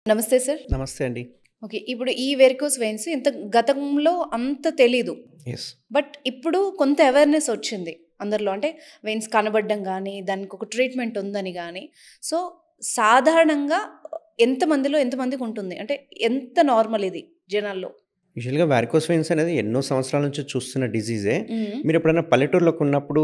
నమస్తే సార్. నమస్తే అండి. ఓకే. ఇప్పుడు ఈ వెరికోస్ వెయిన్స్ గతంలో అంత తెలీదు. యెస్. బట్ ఇప్పుడు కొంత అవేర్‌నెస్ వచ్చింది అందరిలో. అంటే వెయిన్స్ కనబడడం గానీ, దానికొక ట్రీట్మెంట్ ఉందని గానీ. సో, సాధారణంగా ఎంతమందికుంటుంది? అంటే ఎంత నార్మల్ ఇది జనాల్లో? యూజువల్‌గా వారికోస్ వెయిన్స్ అనేది ఎన్నో సంవత్సరాల నుంచి చూస్తున్న డిజీజే. హ్మ్. మీరెప్పుడైనా పల్లెటూరులోకి ఉన్నప్పుడు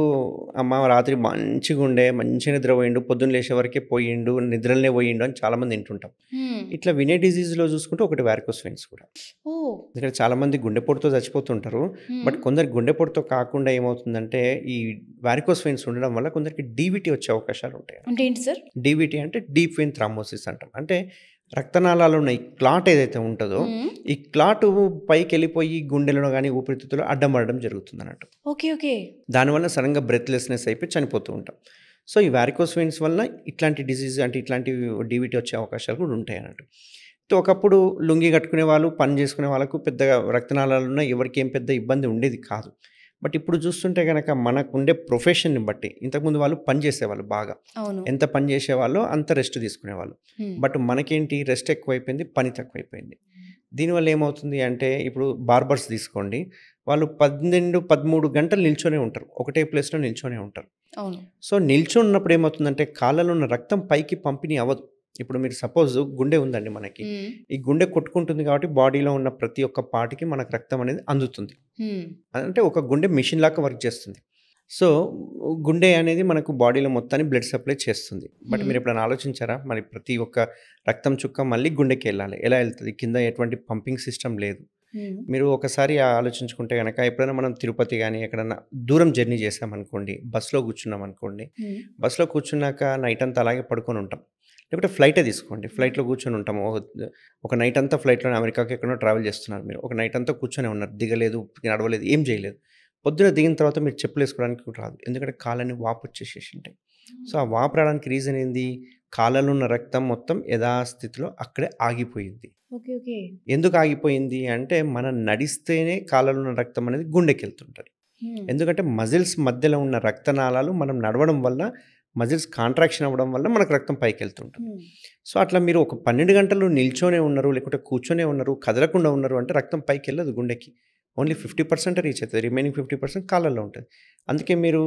అమ్మ రాత్రి మంచిగుండే, మంచిగా నిద్రపోయిండు, పొద్దున్న లేచే వరకే పోయిండు, నిద్రలనే పోయిండు అని చాలామంది వింటుంటాం. హ్మ్. ఇట్లా వినే డిజీజ్‌లో చూసుకుంటే ఒకటి వారికోస్ వెయిన్స్ కూడా. ఓహ్! ఎందుకంటే చాలామంది గుండెపోటుతో చచ్చిపోతుంటారు. హ్మ్. బట్ కొందరికి గుండెపోటుతో కాకుండా ఏమవుతుందంటే ఈ వారికోస్ వెయిన్స్ ఉండడం వల్ల కొందరికి డీవీటీ వచ్చే అవకాశాలుంటాయి. అంటే ఏంటి సార్? డీవీటీ అంటే డీప్ వెయిన్ థ్రాంబోసిస్ అంటాం. అంటే రక్తనాళాల్లో ఉన్న ఈ క్లాట్ ఏదైతే ఉంటదో, హ్మ్. ఈ క్లాటు పైకెళ్ళిపోయి గుండెలో గాని, ఊపిరితిత్తులో అడ్డం పడడం జరుగుతుందన్నట్టు. ఓకే. ఓకే. దానివల్ల సడెన్‌గా బ్రెత్‌లెస్‌నెస్ అయిపోయి చనిపోతూ ఉంటాం. సో, ఈ వారికోస్ వెయిన్స్ వలన ఇట్లాంటి డిసీజ్ అంటే ఇట్లాంటివి డీవీటీ వచ్చే అవకాశాలు కూడా ఉంటాయన్నట్టు. సో, ఒకప్పుడు లుంగీ కట్టుకునే వాళ్ళు, పని చేసుకునే వాళ్ళకు పెద్దగా రక్తనాళాలున్న ఎవరికీ ఏం పెద్ద ఇబ్బంది ఉండేది కాదు. బట్ ఇప్పుడు చూస్తుంటే గనక మనకుండే ప్రొఫెషన్‌ని బట్టి ఇంతకుముందు వాళ్ళు పని చేసేవాళ్ళు బాగా. అవును. ఎంత పని చేసేవాళ్ళో అంత రెస్ట్ తీసుకునేవాళ్ళు. హ్మ్. బట్ మనకేంటి రెస్ట్ ఎక్కువైపోయింది, పని తక్కువైపోయింది. దీనివల్ల ఏమవుతుంది అంటే ఇప్పుడు బార్బర్స్ తీసుకోండి. వాళ్ళు 12, 13 గంటలు నిల్చొనే ఉంటారు. ఒకటే ప్లేస్‌లో నిల్చొనే ఉంటారు. అవును. సో, నిల్చొనున్నప్పుడు ఏమవుతుందంటే కాళ్ళలో ఉన్న రక్తం పైకి పంపిణీ అవ్వదు. ఇప్పుడు మీరు సపోజ్ గుండె ఉందండి మనకి. హ్మ్. ఈ గుండె కొట్టుకుంటుంది కాబట్టి బాడీలో ఉన్న ప్రతి ఒక్క పార్ట్‌కి మనకు రక్తం అనేది అందుతుంది. హ్మ్. అంటే ఒక గుండె మెషిన్ లాగా వర్క్ చేస్తుంది. సో, గుండె అనేది మనకు బాడీలో మొత్తాన్ని బ్లడ్ సప్లై చేస్తుంది. బట్ హ్మ్. మీరెప్పుడైనా ఆలోచించారా? మరి ప్రతి ఒక్క రక్తం చుక్క మళ్ళీ గుండెకెళ్ళాలి. ఎలా ఎళ్తది? కింద ఎటువంటి పంపింగ్ సిస్టమ్ లేదు. హ్మ్. మీరు ఒకసారి ఆలోచించుకుంటే గనక ఎప్పుడైనా మనం తిరుపతి గాని, ఎక్కడన్నా దూరం జర్నీ చేశామనుకోండి, బస్‌లో కూర్చున్నామనుకోండి, హ్మ్. బస్‌లో కూర్చున్నాక నైట్ అంతా అలాగే పడుకొనుంటాం. లేకపోతే ఫ్లైటే తీసుకోండి. ఫ్లైట్‌లో కూర్చొని ఉంటాము. ఒక నైట్ అంతా ఫ్లైట్‌లోనే అమెరికాకి ఎక్కడనో ట్రావెల్ చేస్తున్నారు మీరు. ఒక నైట్ అంతా కూర్చొనే ఉన్నారు. దిగలేదు, నడవలేదు, ఏం చేయలేదు. పొద్దున దిగిన తర్వాత మీరు చెప్పులేసుకోవడానికి కూడా రాదు. ఎందుకంటే కాళ్ళన్నీ వాపొచ్చేసేసుంటాయి. సో, ఆ వాపు రావడానికి రీజన్ ఏంది? కాళ్ళలో ఉన్న రక్తం మొత్తం యథాస్థితిలో అక్కడే ఆగిపోయింది. ఓకే. ఓకే. ఎందుకు ఆగిపోయింది అంటే, మనం నడిస్తేనే కాళ్ళలో ఉన్న రక్తం అనేది గుండెకెళ్తుంటది. హ్మ్. ఎందుకంటే మజిల్స్ మధ్యలో ఉన్న రక్తనాళాలు మనం నడవడం వల్ల, మజిల్స్ కాంట్రాక్షన్ అవ్వడం వల్ల మనకు రక్తం పైకెళ్తుంటది. హ్మ్. సో, అట్లా మీరు ఒక 12 గంటలు నిల్చొనే ఉన్నారు, లేకుంటే కూర్చొనే ఉన్నారు, కదలకుండా ఉన్నారు అంటే రక్తం పైకెళ్ళదు గుండెకి. ఓన్లీ 50% రీచ్ అయితది. రిమైనింగ్ 50% కాళ్ళల్లో ఉంటది. అందుకే మీరు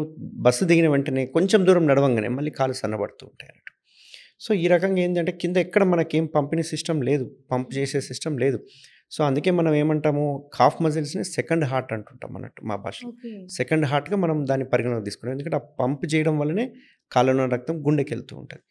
బస్సు దిగిన వెంటనే కొంచెం దూరం నడవంగానే మళ్ళీ కాళ్ళు సన్నబడుతూ ఉంటాయన్నట్టు. సో, ఈ రకంగా ఏందంటే కింద ఎక్కడ మనకేం పంపిణీ సిస్టమ్ లేదు. పంప్ చేసే సిస్టమ్ లేదు. సో, అందుకే మనం ఏమంటాము కాఫ్ మజిల్స్‌ని సెకండ్ హార్ట్ అంటుంటాం అన్నట్టు మా భాషలో. ఓకే. సెకండ్ హార్ట్‌గా మనం దాన్ని పరిగణలోకి తీసుకుంటాం. ఎందుకంటే ఆ పంప్ చేయడం వల్లనే కాళ్ళలో ఉన్న రక్తం గుండెకెళ్తూ ఉంటది.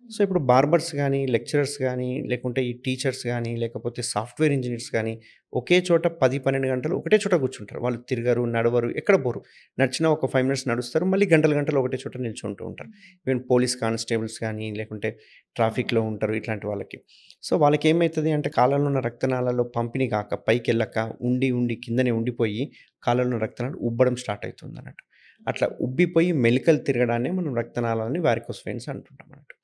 సో, ఇప్పుడు బార్బర్స్ గానీ, లెక్చరర్స్ గానీ, లేకుంటే ఈ టీచర్స్ గానీ, లేకపోతే సాఫ్ట్‌వేర్ ఇంజినీర్స్ గానీ, ఒకే చోట 10, 12 గంటలు ఒకటే చోట కూర్చుంటారు. వాళ్ళు తిరగరు, నడవరు, ఎక్కడ పోరు. నడిచినా ఒక 5 మినిట్స్ నడుస్తారు. మళ్ళీ గంటలు, గంటలు ఒకటే చోట నిల్చుంటూ ఉంటారు. ఈవెన్ పోలీస్ కానిస్టేబుల్స్ గానీ, లేకుంటే ట్రాఫిక్‌లో ఉంటారు ఇట్లాంటి వాళ్ళకి. సో, వాళ్ళకేమైతది అంటే కాళ్ళలో ఉన్న రక్తనాళాల్లో పంపిణీ గాక, పైకెళ్ళక, ఉండి, ఉండి కిందనే ఉండిపోయి కాళ్ళలో ఉన్న రక్తనాళాలు ఉబ్బడం స్టార్ట్ అయితుందన్నట్టు. అట్లా ఉబ్బిపోయి మెలికలు తిరగడాన్నే మనం రక్తనాళాలని వారికోస్ వెయిన్స్ అంటుంటాం అన్నట్టు.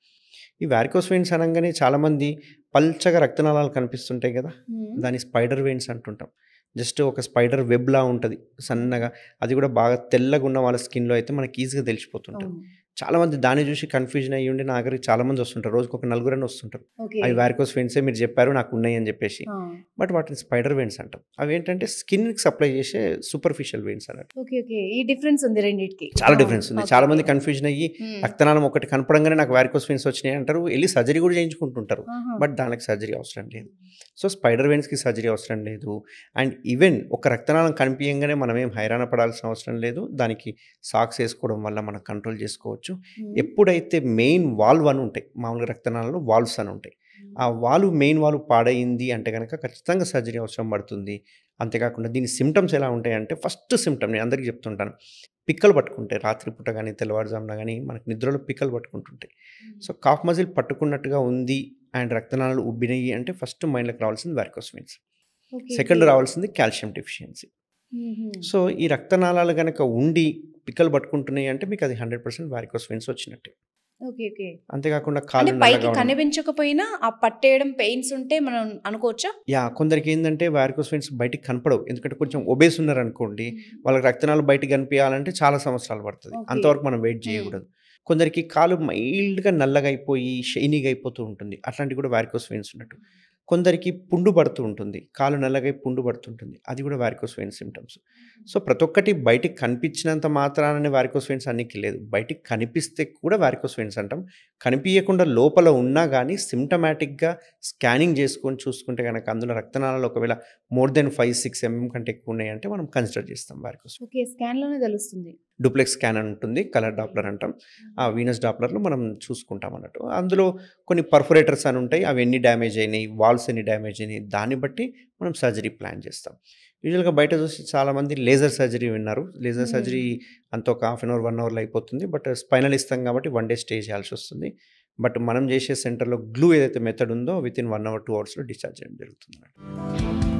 ఈ వారికోస్ వెయిన్స్ అనంగానే చాలామంది పల్చగా రక్తనాళాలు కనిపిస్తుంటాయి గదా! హ్మ్. దాన్ని స్పైడర్ వెయిన్స్ అంటుంటాం. జస్ట్ ఒక స్పైడర్ వెబ్‌లా ఉంటది. సన్నగా అది గూడా బాగా తెల్లగున్న వాళ్ళ స్కిన్‌లో అయితే మనకి ఈజీగా తెలిసిపోతుంటది. అవును. చాలామంది దాన్ని జూసి కన్‌ఫ్యూజన్ అయ్యుండి నా దగ్గరికి చాలామంది వస్తుంటారు. రోజుకొక నలుగురైనా వస్తుంటారు. ఓకే. అవి వారికోస్ వెయిన్సే మీరు జెప్పారు నాకున్నాయి అని జెప్పేసి. ఆ! బట్ వాటిని స్పైడర్ వెయిన్స్ అంటాం. అవేంటంటే స్కిన్‌కి సప్లై చేసే సూపర్ఫిషియల్ వెయిన్స్ అన్నట్టు. ఓకే. ఓకే. ఈ డిఫరెన్స్ ఉంది రెండిటికి. చాలా ఆ! డిఫరెన్స్ ఉంది. ఓకే. చాలామంది ఓకే. కన్‌ఫ్యూజన్ అయ్యి హ్మ్. రక్తనాళం ఒకటి కనపడంగానే నాకు వారికోస్ వెయిన్స్ వచ్చినాయి అంటారు. ఎళ్లి సర్జరీ కూడా చేయించుకుంటుంటారు. ఆహా! బట్ దానికి సర్జరీ అవసరం లేదు. సో, స్పైడర్ వెయిన్స్‌కి సర్జరీ అవసరం లేదు. అండ్ ఈవెన్ ఒక రక్తనాళం కనిపియంగానే మనమేం హైరాణ పడాల్సిన అవసరం లేదు. దానికి సాక్స్ ఏసుకోవడం వల్ల మనం కంట్రోల్ చేసుకోవచ్చు. హ్మ్. ఎప్పుడైతే మెయిన్ వాల్వ్ అని ఉంటాయి. మామూలుగా రక్తనాళంలో వాల్వ్స్ అని ఉంటాయి. ఆ వాల్వ్ మెయిన్ వాల్వ్ పాడయింది అంటే గనక ఖచ్చితంగా సర్జరీ అవసరం పడుతుంది. అంతేకాకుండా దీని సింప్టమ్స్ ఎలా ఉంటాయంటే ఫస్ట్ సింప్టమ్ నేను అందరికి చెప్తుంటాను. పిక్కలు పట్టుకుంటాయి. రాత్రి పూట గాని, తెల్లవారుజామున గాని మనకు నిద్రలో పిక్కలు పట్టుకుంటుంటాయి. సో, కాఫ్ మజిల్ పట్టుకున్నట్టుగా ఉంది అండ్ రక్తనాళాలు ఉబ్బినయి అంటే ఫస్ట్ మైండ్‌లోకి రావాల్సింది varicose veins. Okay. Okay. Second రావాల్సింది కాల్షియం డెఫిషియన్సీ. హుహు. సో, ఈ రక్తనాళాలు గనక ఉండి పిక్కలు పట్టుకుంటున్నాయి అంటే మీకు అది 100% వారికోస్ వెయిన్స్ వచ్చినట్టే. ఓకే. ఓకే. అంతేకాకుండా అంటే కాళ్ళు పైకి నల్లగా అవ్వడం. కనిపించకపోయినా ఆ పట్టేయడం, పెయిన్స్ ఉంటే మనం అనుకోవచ్చా? యాహ్! కొందరికేందంటే వారికోస్ వెయిన్స్ బయటికి కనపడవు. ఎందుకంటే కొంచెం ఒబేస్ ఉన్నారనుకోండి, వాళ్ళకి రక్తనాళాలు బయటికి కనిపియాలంటే చాలా సంవత్సరాలు పడతది. ఓకే. అంతవరకు మనం వెయిట్ హ్మ్. చేయకూడదు. కొందరికి కాలు మైల్డ్‌గా నల్లగా అయిపోయి, షైనీగా అయిపోతూ ఉంటుంది. అట్లాంటివి కూడా వారికోస్ వెయిన్స్ ఉన్నట్టు. కొందరికి పుండు పడుతూ ఉంటుంది. కాలు నల్లగా అయి పుండు పడుతుంటుంది. అది కూడా వారికోస్ వెయిన్ సింప్టమ్స్. సో, ప్రతి ఒక్కటి బయటికి కనిపించినంత మాత్రాననే వారికోస్ వెయిన్స్ అన్నికి లేదు. బయటికి కనిపిస్తే కూడా వారికోస్ వెయిన్స్ అంటాం. కనిపియకుండా లోపల ఉన్నా గానీ సిమ్టమాటిక్‌గా స్కానింగ్ చేసుకొని చూసుకుంటే గనక అందులో రక్తనాళాలు ఒకవేళ మోర్ దెన్ 5, 6 కంటే ఎక్కువ ఉన్నాయంటే మనం కన్సిడర్ చేస్తాం వారికోస్. ఓకే. స్కాన్‌లోనే తెలుస్తుంది. డూప్లెక్స్ స్కాన్ అని ఉంటుంది. కలర్ డాప్లర్ అంటాం. ఆ వీనస్ డాప్లర్‌లో మనం చూసుకుంటాం అన్నట్టు. అందులో కొన్ని పర్ఫొరేటర్స్ అని ఉంటాయి. అవి ఎన్ని డ్యామేజ్ అయినాయి, వాల్స్ ఎన్ని డ్యామేజ్ అయినాయి, దాన్ని బట్టి మనం సర్జరీ ప్లాన్ చేస్తాం. యూజువల్‌గా బయట చూసి చాలామంది లేజర్ సర్జరీ విన్నారు. లేజర్ సర్జరీ అంత ఒక హాఫ్ అన్ అవర్, 1 అవర్‌లో అయిపోతుంది. బట్ స్పైనల్ ఇస్తాం కాబట్టి 1 డే స్టే చేయాల్సొస్తుంది. బట్ మనం చేసే సెంటర్‌లో గ్లూ ఏదైతే మెథడ్ ఉందో వితిన్ 1 అవర్, 2 అవర్స్‌లో డిశ్చార్జ్ చేయడం జరుగుతుందన్నట్టు.